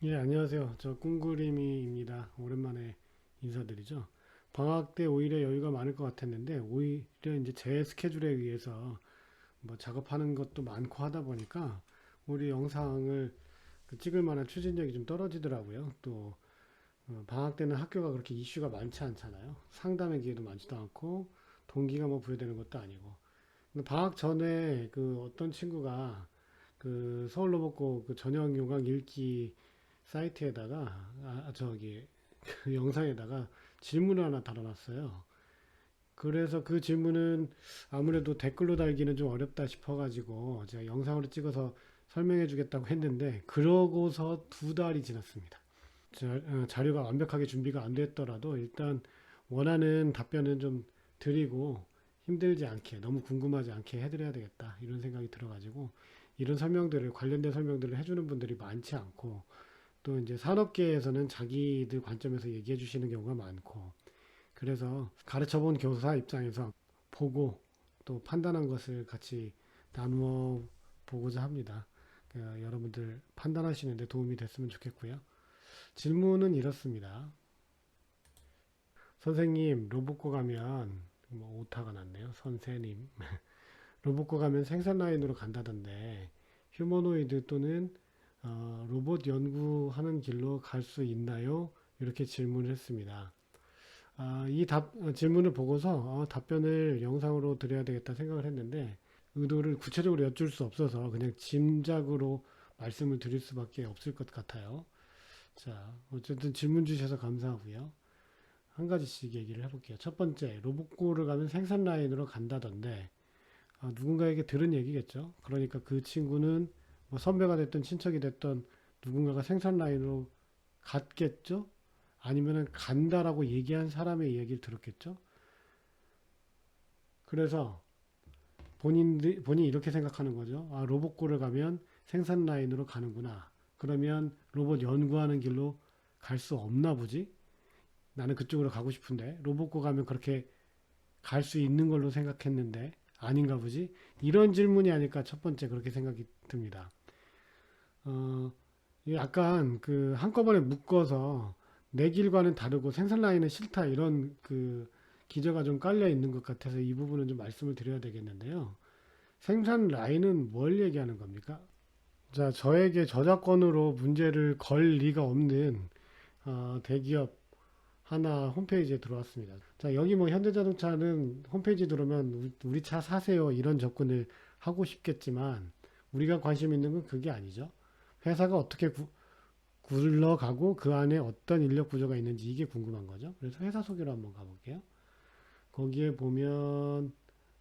예, 안녕하세요. 저 꿈그림이입니다. 오랜만에 인사드리죠. 방학 때 오히려 여유가 많을 것 같았는데, 오히려 이제 제 스케줄에 의해서 뭐 작업하는 것도 많고 하다 보니까, 우리 영상을 찍을 만한 추진력이 좀 떨어지더라고요. 또, 방학 때는 학교가 그렇게 이슈가 많지 않잖아요. 상담의 기회도 많지도 않고, 동기가 뭐 부여되는 것도 아니고. 근데 방학 전에 그 어떤 친구가 그 서울로복고 그 저녁 요강 읽기 사이트에다가 저기 그 영상에다가 질문을 하나 달아놨어요. 그래서 그 질문은 아무래도 댓글로 달기는 좀 어렵다 싶어가지고 제가 영상으로 찍어서 설명해 주겠다고 했는데 그러고서 두 달이 지났습니다. 자료가 완벽하게 준비가 안 됐더라도 일단 원하는 답변은 좀 드리고 힘들지 않게 너무 궁금하지 않게 해드려야 되겠다 이런 생각이 들어가지고 이런 설명들을 관련된 설명들을 해주는 분들이 많지 않고 또 이제 산업계에서는 자기들 관점에서 얘기해 주시는 경우가 많고 그래서 가르쳐 본 교사 입장에서 보고 또 판단한 것을 같이 나누어 보고자 합니다. 여러분들 판단하시는데 도움이 됐으면 좋겠고요. 질문은 이렇습니다. 선생님, 로봇과 가면 뭐 오타가 났네요. 선생님. 로봇과 가면 생산 라인으로 간다던데 휴머노이드 또는 로봇 연구하는 길로 갈 수 있나요? 이렇게 질문을 했습니다. 질문을 보고서 답변을 영상으로 드려야 되겠다 생각을 했는데 의도를 구체적으로 여쭐 수 없어서 그냥 짐작으로 말씀을 드릴 수밖에 없을 것 같아요. 자, 어쨌든 질문 주셔서 감사하고요. 한 가지씩 얘기를 해볼게요. 첫 번째, 로봇고를 가면 생산 라인으로 간다던데 누군가에게 들은 얘기겠죠. 그러니까 그 친구는 뭐 선배가 됐든 친척이 됐든 누군가가 생산 라인으로 갔겠죠. 아니면은 간다라고 얘기한 사람의 이야기를 들었겠죠. 그래서 본인이 이렇게 생각하는 거죠. 로봇고를 가면 생산 라인으로 가는구나. 그러면 로봇 연구하는 길로 갈 수 없나 보지? 나는 그쪽으로 가고 싶은데 로봇고 가면 그렇게 갈 수 있는 걸로 생각했는데 아닌가 보지? 이런 질문이 아닐까 첫 번째 그렇게 생각이 듭니다. 어, 약간 그 한꺼번에 묶어서 내 길과는 다르고 생산 라인은 싫다 이런 그 기저가 좀 깔려 있는 것 같아서 이 부분은 좀 말씀을 드려야 되겠는데요. 생산 라인은 뭘 얘기하는 겁니까? 자, 저에게 저작권으로 문제를 걸 리가 없는 대기업 하나 홈페이지에 들어왔습니다. 자, 여기 뭐 현대자동차는 홈페이지 들어오면 우리 차 사세요 이런 접근을 하고 싶겠지만 우리가 관심 있는 건 그게 아니죠. 회사가 어떻게 굴러가고 그 안에 어떤 인력 구조가 있는지 이게 궁금한 거죠. 그래서 회사 소개로 한번 가볼게요. 거기에 보면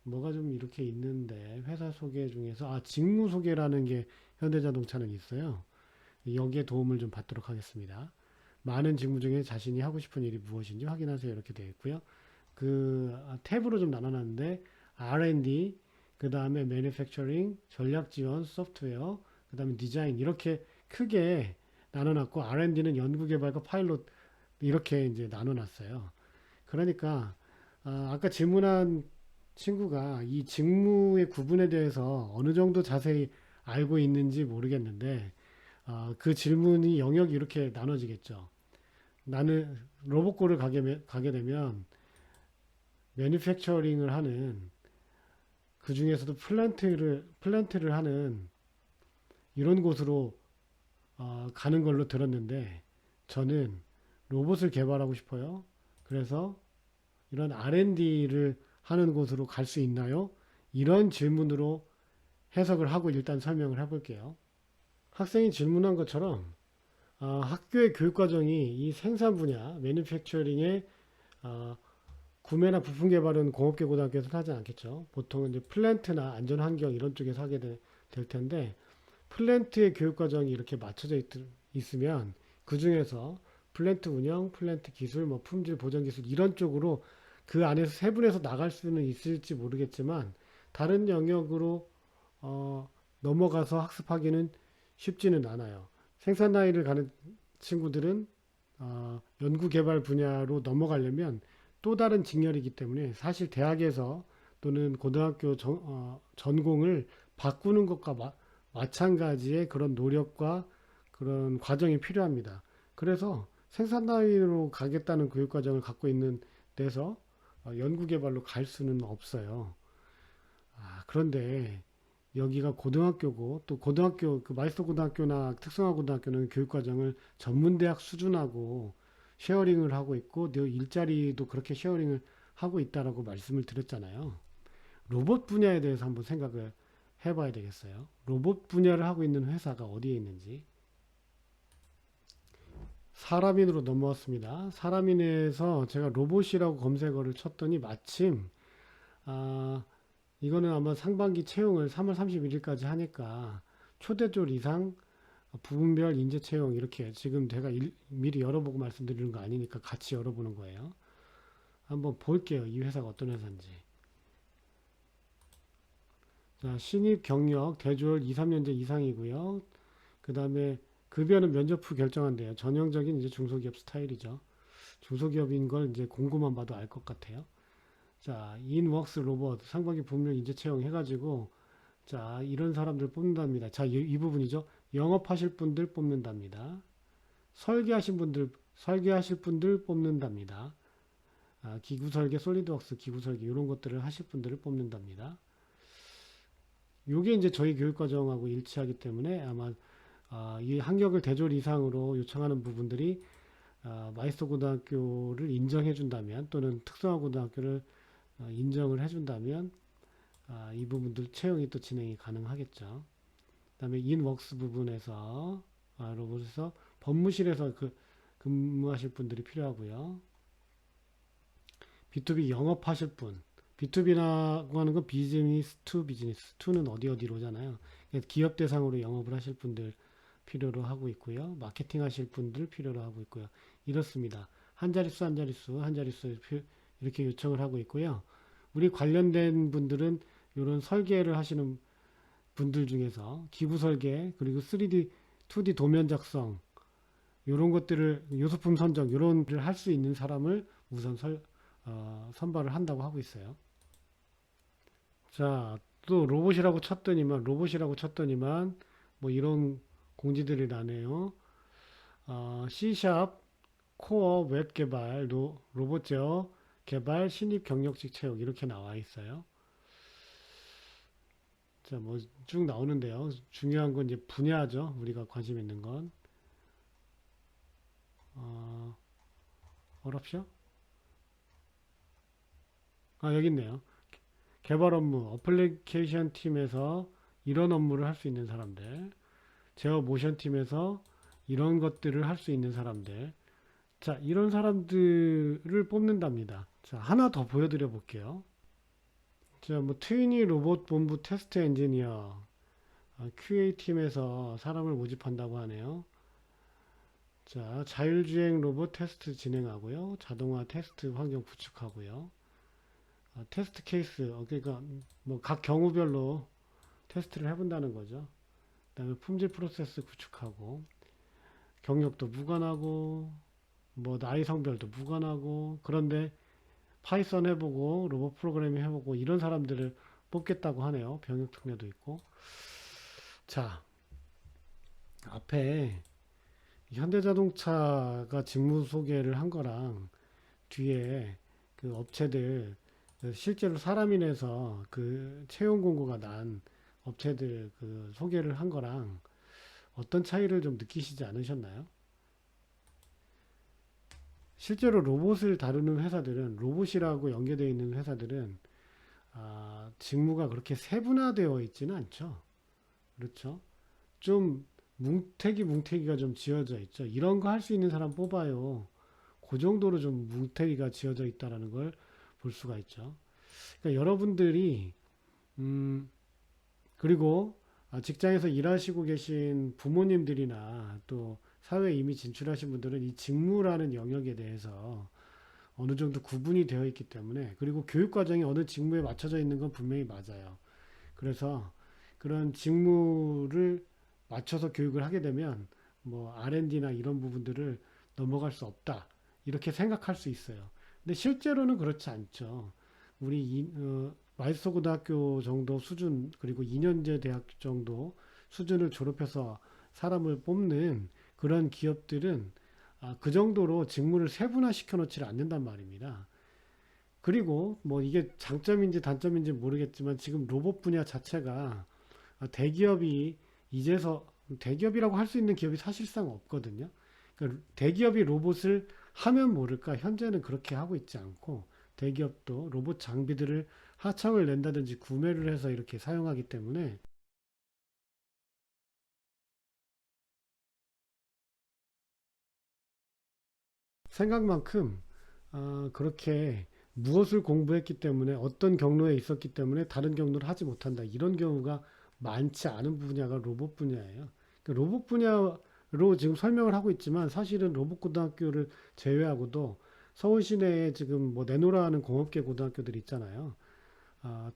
뭐가 좀 이렇게 있는데 회사 소개 중에서 직무 소개라는 게 현대자동차는 있어요. 여기에 도움을 좀 받도록 하겠습니다. 많은 직무 중에 자신이 하고 싶은 일이 무엇인지 확인하세요. 이렇게 되어 있고요. 그 탭으로 좀 나눠놨는데 R&D, 그 다음에 Manufacturing, 전략 지원, 소프트웨어, 그 다음에 디자인 이렇게 크게 나눠놨고 R&D는 연구개발과 파일럿 이렇게 이제 나눠놨어요. 그러니까 아까 질문한 친구가 이 직무의 구분에 대해서 어느 정도 자세히 알고 있는지 모르겠는데 그 질문이 영역이 이렇게 나눠지겠죠. 나는 로봇고를 가게 되면 매니팩처링을 하는 그 중에서도 플랜트를 하는 이런 곳으로 가는 걸로 들었는데 저는 로봇을 개발하고 싶어요. 그래서 이런 R&D를 하는 곳으로 갈 수 있나요? 이런 질문으로 해석을 하고 일단 설명을 해볼게요. 학생이 질문한 것처럼 학교의 교육과정이 이 생산 분야, 매니팩처링의 구매나 부품 개발은 공업계 고등학교에서 하지 않겠죠. 보통은 이제 플랜트나 안전환경 이런 쪽에서 하게 될 텐데 플랜트의 교육과정이 이렇게 맞춰져 있으면 그 중에서 플랜트 운영, 플랜트 기술, 뭐 품질 보전 기술 이런 쪽으로 그 안에서 세분해서 나갈 수는 있을지 모르겠지만 다른 영역으로 넘어가서 학습하기는 쉽지는 않아요. 생산 라인을 가는 친구들은 연구 개발 분야로 넘어가려면 또 다른 직렬이기 때문에 사실 대학에서 또는 고등학교 전공을 바꾸는 것과 마찬가지의 그런 노력과 그런 과정이 필요합니다. 그래서 생산 라인으로 가겠다는 교육 과정을 갖고 있는 데서 연구 개발로 갈 수는 없어요. 그런데 여기가 고등학교고 또 고등학교 그 마이스터 고등학교나 특성화 고등학교는 교육 과정을 전문대학 수준하고 쉐어링을 하고 있고 또 일자리도 그렇게 쉐어링을 하고 있다라고 말씀을 드렸잖아요. 로봇 분야에 대해서 한번 생각을 해봐야 되겠어요. 로봇 분야를 하고 있는 회사가 어디에 있는지. 사람인으로 넘어왔습니다. 사람인에서 제가 로봇이라고 검색어를 쳤더니 마침 아, 이거는 아마 상반기 채용을 3월 31일까지 하니까 초대졸 이상 부분별 인재 채용 이렇게 지금 제가 미리 열어보고 말씀드리는 거 아니니까 같이 열어보는 거예요. 한번 볼게요. 이 회사가 어떤 회사인지. 자, 신입 경력 대졸 2, 3년제 이상이고요. 그 다음에 급여는 면접 후 결정한대요. 전형적인 이제 중소기업 스타일이죠. 중소기업인 걸 이제 공고만 봐도 알 것 같아요. 자, 인웍스 로봇 상반기 분명 인재 채용 해가지고 자, 이런 사람들 뽑는답니다. 자, 이 부분이죠. 영업하실 분들 뽑는답니다. 설계하실 분들 뽑는답니다. 기구 설계, 솔리드웍스 기구 설계 이런 것들을 하실 분들을 뽑는답니다. 요게 이제 저희 교육과정하고 일치하기 때문에 아마 이 학력을 대졸 이상으로 요청하는 부분들이 마이스터 고등학교를 인정해 준다면 또는 특성화 고등학교를 인정을 해 준다면 이 부분들 채용이 또 진행이 가능하겠죠. 그 다음에 인웍스 부분에서 로봇에서 법무실에서 근무하실 분들이 필요하고요. B2B 영업하실 분. B2B라고 하는 건 비즈니스 투 비즈니스. 투는 어디로잖아요. 기업 대상으로 영업을 하실 분들 필요로 하고 있고요. 마케팅 하실 분들 필요로 하고 있고요. 이렇습니다. 한 자릿수 이렇게 요청을 하고 있고요. 우리 관련된 분들은 이런 설계를 하시는 분들 중에서 기구 설계 그리고 3D, 2D 도면 작성 이런 것들을 요소품 선정 이런 일을 할 수 있는 사람을 우선 선발을 한다고 하고 있어요. 자, 또 로봇이라고 쳤더니만 뭐 이런 공지들이 나네요. C# 코어 웹 개발, 로봇 제어 개발, 신입 경력직 채용 이렇게 나와 있어요. 자, 뭐 쭉 나오는데요. 중요한 건 이제 분야죠. 우리가 관심 있는 건. 어렵죠? 여기 있네요. 개발 업무, 어플리케이션 팀에서 이런 업무를 할 수 있는 사람들, 제어 모션 팀에서 이런 것들을 할 수 있는 사람들. 자, 이런 사람들을 뽑는답니다. 자, 하나 더 보여드려 볼게요. 자, 뭐 트위니 로봇 본부 테스트 엔지니어, QA 팀에서 사람을 모집한다고 하네요. 자, 자율주행 로봇 테스트 진행하고요. 자동화 테스트 환경 구축하고요. 테스트 케이스, 그러니까 뭐 각 경우별로 테스트를 해본다는 거죠. 그다음에 품질 프로세스 구축하고 경력도 무관하고 뭐 나이 성별도 무관하고 그런데 파이썬 해보고 로봇 프로그래밍 해보고 이런 사람들을 뽑겠다고 하네요. 병역 특례도 있고. 자, 앞에 현대자동차가 직무 소개를 한 거랑 뒤에 그 업체들 실제로 사람인에서 그 채용 공고가 난 업체들 그 소개를 한 거랑 어떤 차이를 좀 느끼시지 않으셨나요? 실제로 로봇을 다루는 회사들은 로봇이라고 연계되어 있는 회사들은 직무가 그렇게 세분화되어 있지는 않죠. 그렇죠? 좀 뭉태기가 좀 지어져 있죠. 이런 거 할 수 있는 사람 뽑아요. 그 정도로 좀 뭉태기가 지어져 있다라는 걸 볼 수가 있죠. 그러니까 여러분들이 그리고 직장에서 일하시고 계신 부모님들이나 또 사회에 이미 진출하신 분들은 이 직무라는 영역에 대해서 어느 정도 구분이 되어 있기 때문에 그리고 교육 과정이 어느 직무에 맞춰져 있는 건 분명히 맞아요. 그래서 그런 직무를 맞춰서 교육을 하게 되면 뭐 R&D나 이런 부분들을 넘어갈 수 없다. 이렇게 생각할 수 있어요. 근데 실제로는 그렇지 않죠. 우리 마이스터 고등학교 정도 수준 그리고 2년제 대학 정도 수준을 졸업해서 사람을 뽑는 그런 기업들은 그 정도로 직무를 세분화 시켜 놓지를 않는단 말입니다. 그리고 뭐 이게 장점인지 단점인지 모르겠지만 지금 로봇 분야 자체가 대기업이 이제서 대기업이라고 할 수 있는 기업이 사실상 없거든요. 그러니까 대기업이 로봇을 하면 모를까 현재는 그렇게 하고 있지 않고 대기업도 로봇 장비들을 하청을 낸다든지 구매를 해서 이렇게 사용하기 때문에 생각만큼 그렇게 무엇을 공부했기 때문에 어떤 경로에 있었기 때문에 다른 경로를 하지 못한다. 이런 경우가 많지 않은 분야가 로봇 분야예요. 그러니까 로봇 분야로 지금 설명을 하고 있지만 사실은 로봇 고등학교를 제외하고도 서울 시내에 지금 뭐 내노라하는 공업계 고등학교들 있잖아요. 아,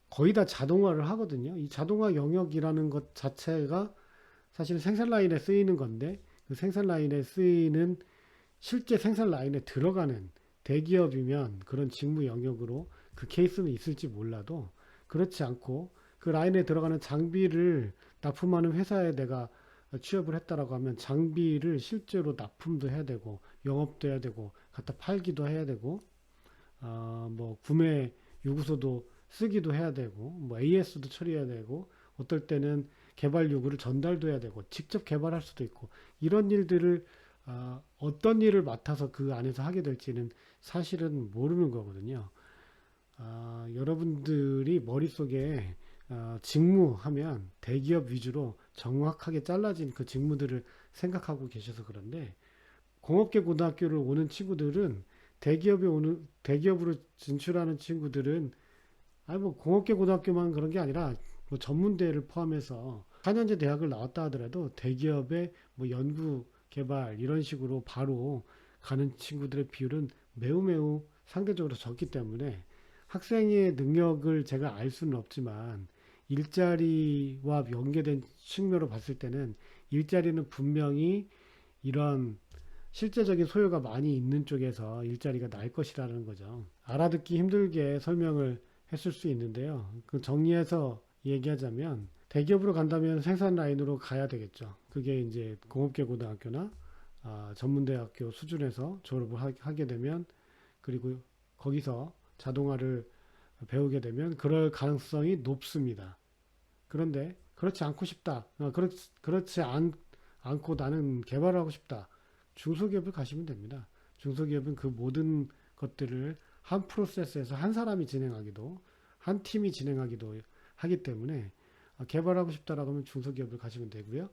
거의 다 자동화를 하거든요. 이 자동화 영역이라는 것 자체가 사실은 생산 라인에 쓰이는 건데 그 생산 라인에 쓰이는 실제 생산 라인에 들어가는 대기업이면 그런 직무 영역으로 그 케이스는 있을지 몰라도 그렇지 않고 그 라인에 들어가는 장비를 납품하는 회사에 내가 취업을 했다라고 하면 장비를 실제로 납품도 해야 되고 영업도 해야 되고 갖다 팔기도 해야 되고 뭐 구매 요구서도 쓰기도 해야 되고 뭐 AS도 처리해야 되고 어떨 때는 개발 요구를 전달도 해야 되고 직접 개발할 수도 있고 이런 일들을 어떤 일을 맡아서 그 안에서 하게 될지는 사실은 모르는 거거든요. 여러분들이 머릿속에 직무하면 대기업 위주로 정확하게 잘라진 그 직무들을 생각하고 계셔서 그런데 공업계 고등학교를 오는 친구들은 대기업으로 진출하는 친구들은 뭐 공업계 고등학교만 그런 게 아니라 뭐 전문대를 포함해서 4년제 대학을 나왔다 하더라도 대기업의 뭐 연구 개발 이런 식으로 바로 가는 친구들의 비율은 매우 매우 상대적으로 적기 때문에 학생의 능력을 제가 알 수는 없지만 일자리와 연계된 측면으로 봤을 때는 일자리는 분명히 이런 실제적인 소요가 많이 있는 쪽에서 일자리가 날 것이라는 거죠. 알아듣기 힘들게 설명을 했을 수 있는데요. 그 정리해서 얘기하자면 대기업으로 간다면 생산 라인으로 가야 되겠죠. 그게 이제 공업계 고등학교나 전문대학교 수준에서 졸업을 하게 되면 그리고 거기서 자동화를 배우게 되면 그럴 가능성이 높습니다. 그런데 그렇지 않고 싶다. 그렇지 않고 나는 개발을 하고 싶다. 중소기업을 가시면 됩니다. 중소기업은 그 모든 것들을 한 프로세스에서 한 사람이 진행하기도 한 팀이 진행하기도 하기 때문에 개발하고 싶다라고 하면 중소기업을 가시면 되고요.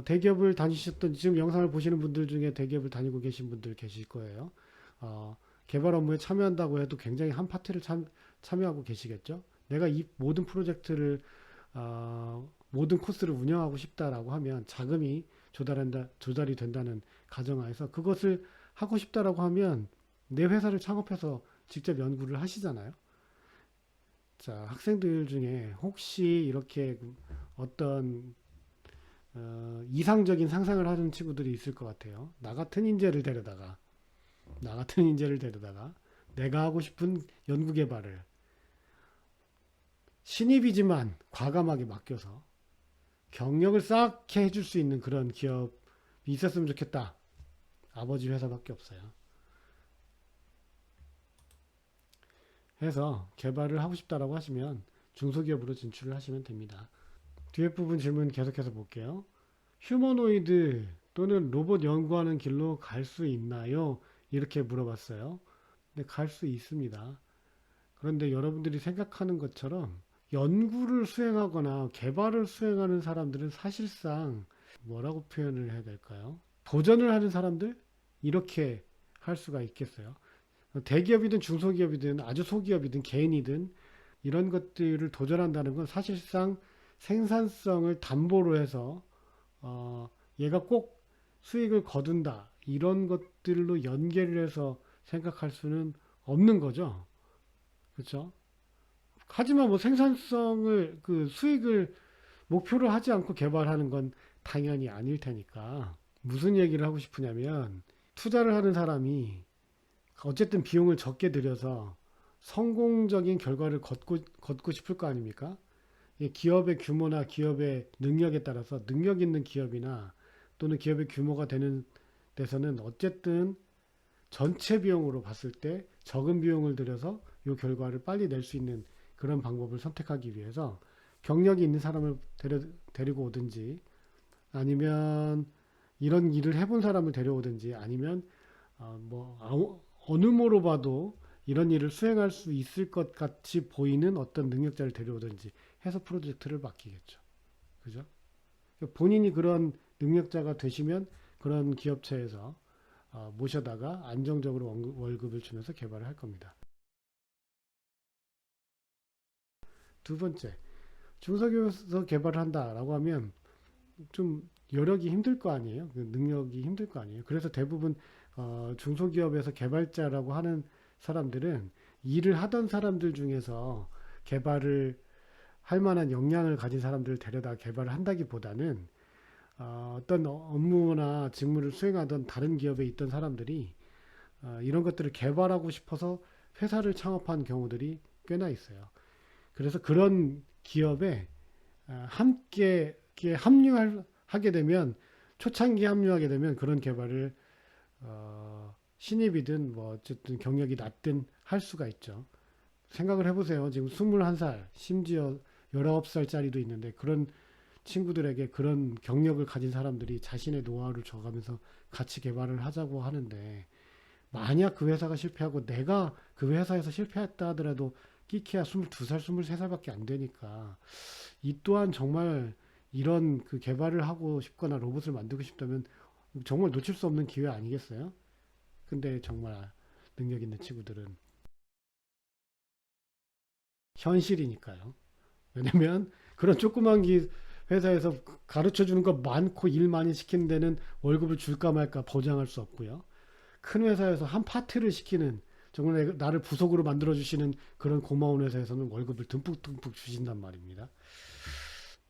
대기업을 다니셨던 지금 영상을 보시는 분들 중에 대기업을 다니고 계신 분들 계실 거예요. 개발 업무에 참여한다고 해도 굉장히 한 파트를 참여하고 계시겠죠. 내가 이 모든 프로젝트를 모든 코스를 운영하고 싶다라고 하면 자금이 조달이 된다는 가정하에서 그것을 하고 싶다라고 하면 내 회사를 창업해서 직접 연구를 하시잖아요. 자, 학생들 중에 혹시 이렇게 어떤 이상적인 상상을 하는 친구들이 있을 것 같아요. 나 같은 인재를 데려다가 내가 하고 싶은 연구 개발을 신입이지만 과감하게 맡겨서 경력을 쌓게 해줄 수 있는 그런 기업이 있었으면 좋겠다. 아버지 회사밖에 없어요. 해서 개발을 하고 싶다라고 하시면 중소기업으로 진출을 하시면 됩니다. 뒤에 부분 질문 계속해서 볼게요. 휴머노이드 또는 로봇 연구하는 길로 갈 수 있나요? 이렇게 물어봤어요. 네, 갈 수 있습니다. 그런데 여러분들이 생각하는 것처럼 연구를 수행하거나 개발을 수행하는 사람들은 사실상 뭐라고 표현을 해야 될까요? 도전을 하는 사람들? 이렇게 할 수가 있겠어요. 대기업이든 중소기업이든 아주 소기업이든 개인이든 이런 것들을 도전한다는 건 사실상 생산성을 담보로 해서 얘가 꼭 수익을 거둔다 이런 것들로 연계를 해서 생각할 수는 없는 거죠. 그렇죠? 하지만 뭐 생산성을 그 수익을 목표로 하지 않고 개발하는 건 당연히 아닐 테니까 무슨 얘기를 하고 싶으냐면 투자를 하는 사람이 어쨌든 비용을 적게 들여서 성공적인 결과를 걷고 싶을 거 아닙니까? 이 기업의 규모나 기업의 능력에 따라서 능력 있는 기업이나 또는 기업의 규모가 되는 데서는 어쨌든 전체 비용으로 봤을 때 적은 비용을 들여서 이 결과를 빨리 낼 수 있는 그런 방법을 선택하기 위해서 경력이 있는 사람을 데리고 오든지 아니면 이런 일을 해본 사람을 데려오든지 아니면 어느 모로 봐도 이런 일을 수행할 수 있을 것 같이 보이는 어떤 능력자를 데려오든지 해서 프로젝트를 맡기겠죠. 그죠? 본인이 그런 능력자가 되시면 그런 기업체에서 모셔다가 안정적으로 월급을 주면서 개발을 할 겁니다. 두 번째, 중소기업에서 개발을 한다라고 하면 좀 여력이 힘들 거 아니에요? 그 능력이 힘들 거 아니에요? 그래서 대부분 중소기업에서 개발자라고 하는 사람들은 일을 하던 사람들 중에서 개발을 할 만한 역량을 가진 사람들을 데려다 개발을 한다기보다는 어떤 업무나 직무를 수행하던 다른 기업에 있던 사람들이 이런 것들을 개발하고 싶어서 회사를 창업한 경우들이 꽤나 있어요. 그래서 그런 기업에 함께 이렇게 합류하게 되면 초창기 합류하게 되면 그런 개발을 신입이든 뭐 어쨌든 경력이 낮든 할 수가 있죠. 생각을 해보세요. 지금 21살, 심지어 19살짜리도 있는데 그런 친구들에게 그런 경력을 가진 사람들이 자신의 노하우를 줘가면서 같이 개발을 하자고 하는데 만약 그 회사가 실패하고 내가 그 회사에서 실패했다 하더라도 끼키야 22살, 23살밖에 안 되니까 이 또한 정말 이런 그 개발을 하고 싶거나 로봇을 만들고 싶다면 정말 놓칠 수 없는 기회 아니겠어요? 근데 정말 능력 있는 친구들은 현실이니까요. 왜냐면 그런 조그만 회사에서 가르쳐 주는 거 많고 일 많이 시키는 데는 월급을 줄까 말까 보장할 수 없고요. 큰 회사에서 한 파트를 시키는 정말 나를 부속으로 만들어 주시는 그런 고마운 회사에서는 월급을 듬뿍듬뿍 주신단 말입니다.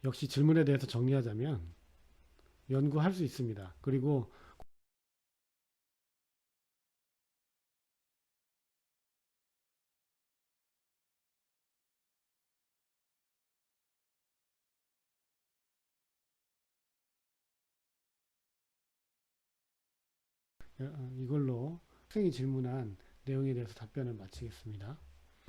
역시 질문에 대해서 정리하자면 연구할 수 있습니다. 그리고 이걸로 학생이 질문한 내용에 대해서 답변을 마치겠습니다.